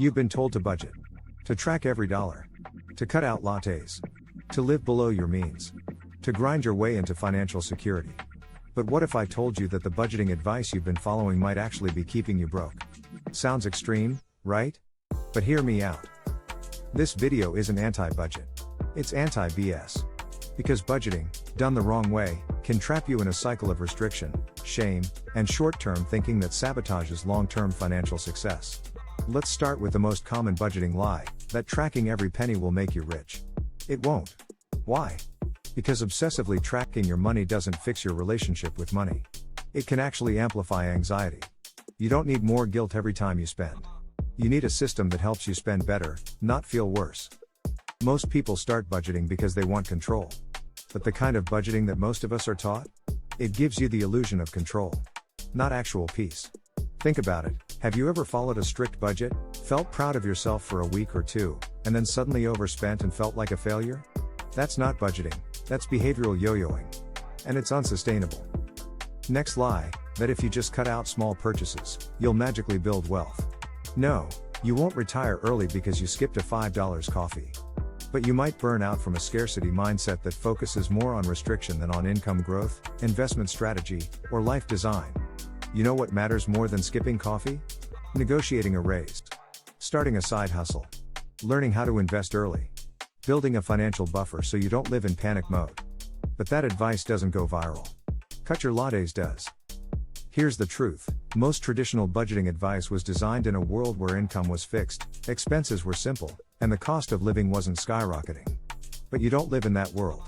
You've been told to budget, to track every dollar, to cut out lattes, to live below your means, to grind your way into financial security. But what if I told you that the budgeting advice you've been following might actually be keeping you broke? Sounds extreme, right? But hear me out. This video isn't anti-budget. It's anti-BS. Because budgeting, done the wrong way, can trap you in a cycle of restriction, shame, and short-term thinking that sabotages long-term financial success. Let's start with the most common budgeting lie, that tracking every penny will make you rich. It won't. Why? Because obsessively tracking your money doesn't fix your relationship with money. It can actually amplify anxiety. You don't need more guilt every time you spend. You need a system that helps you spend better, not feel worse. Most people start budgeting because they want control. But the kind of budgeting that most of us are taught? It gives you the illusion of control, not actual peace. Think about it. Have you ever followed a strict budget, felt proud of yourself for a week or two, and then suddenly overspent and felt like a failure? That's not budgeting, that's behavioral yo-yoing. And it's unsustainable. Next lie, that if you just cut out small purchases, you'll magically build wealth. No, you won't retire early because you skipped a $5 coffee. But you might burn out from a scarcity mindset that focuses more on restriction than on income growth, investment strategy, or life design. You know what matters more than skipping coffee? Negotiating a raise. Starting a side hustle. Learning how to invest early. Building a financial buffer so you don't live in panic mode. But that advice doesn't go viral. Cut your lattes does. Here's the truth. Most traditional budgeting advice was designed in a world where income was fixed, expenses were simple, and the cost of living wasn't skyrocketing. But you don't live in that world.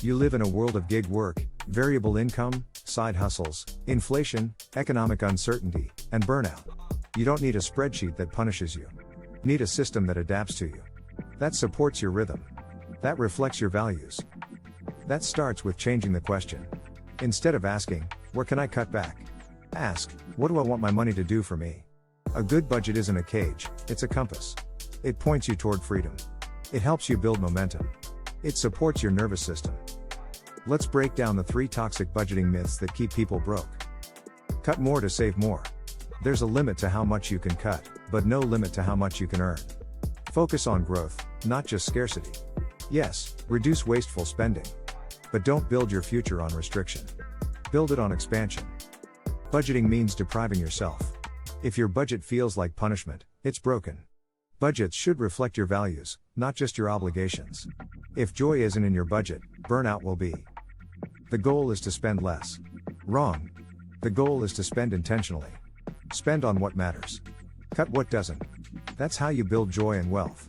You live in a world of gig work, variable income, side hustles, inflation, economic uncertainty, and burnout. You don't need a spreadsheet that punishes you. You need a system that adapts to you. That supports your rhythm. That reflects your values. That starts with changing the question. Instead of asking, where can I cut back? Ask, what do I want my money to do for me? A good budget isn't a cage, it's a compass. It points you toward freedom. It helps you build momentum. It supports your nervous system. Let's break down the 3 toxic budgeting myths that keep people broke. Cut more to save more. There's a limit to how much you can cut, but no limit to how much you can earn. Focus on growth, not just scarcity. Yes, reduce wasteful spending. But don't build your future on restriction. Build it on expansion. Budgeting means depriving yourself. If your budget feels like punishment, it's broken. Budgets should reflect your values, not just your obligations. If joy isn't in your budget, burnout will be. The goal is to spend less. Wrong. The goal is to spend intentionally. Spend on what matters. Cut what doesn't. That's how you build joy and wealth.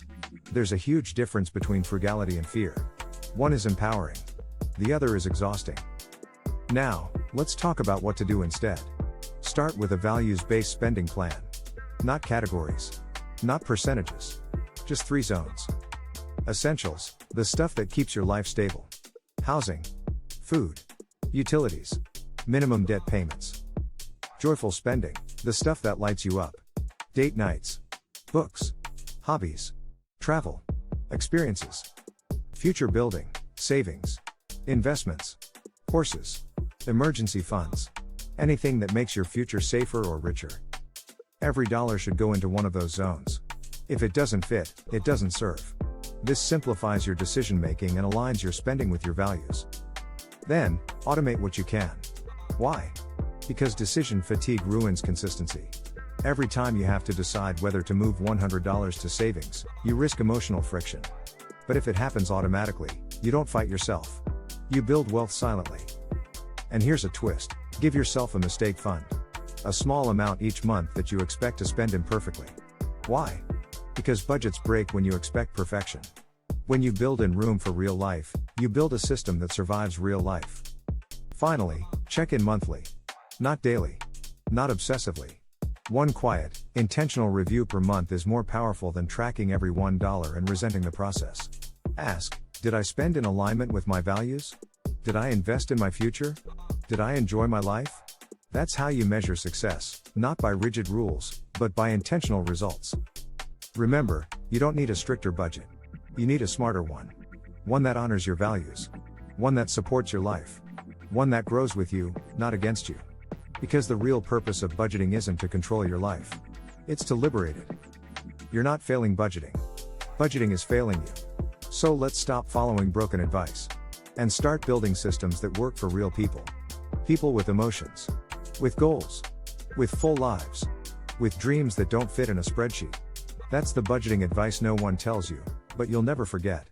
There's a huge difference between frugality and fear. One is empowering. The other is exhausting. Now, let's talk about what to do instead. Start with a values-based spending plan. Not categories. Not percentages. Just 3 zones. Essentials, the stuff that keeps your life stable. Housing. Food. Utilities. Minimum debt payments. Joyful spending, the stuff that lights you up. Date nights. Books. Hobbies. Travel. Experiences. Future building, savings. Investments. Courses. Emergency funds. Anything that makes your future safer or richer. Every dollar should go into one of those zones. If it doesn't fit, it doesn't serve. This simplifies your decision making and aligns your spending with your values. Then, automate what you can. Why? Because decision fatigue ruins consistency. Every time you have to decide whether to move $100 to savings, you risk emotional friction. But if it happens automatically, you don't fight yourself. You build wealth silently. And here's a twist. Give yourself a mistake fund. A small amount each month that you expect to spend imperfectly. Why? Because budgets break when you expect perfection. When you build in room for real life, you build a system that survives real life. Finally, check in monthly. Not daily. Not obsessively. One quiet, intentional review per month is more powerful than tracking every $1 and resenting the process. Ask, did I spend in alignment with my values? Did I invest in my future? Did I enjoy my life? That's how you measure success, not by rigid rules, but by intentional results. Remember, you don't need a stricter budget. You need a smarter one. One that honors your values. One that supports your life. One that grows with you, not against you. Because the real purpose of budgeting isn't to control your life. It's to liberate it. You're not failing budgeting. Budgeting is failing you. So let's stop following broken advice. And start building systems that work for real people. People with emotions. With goals. With full lives. With dreams that don't fit in a spreadsheet. That's the budgeting advice no one tells you, but you'll never forget.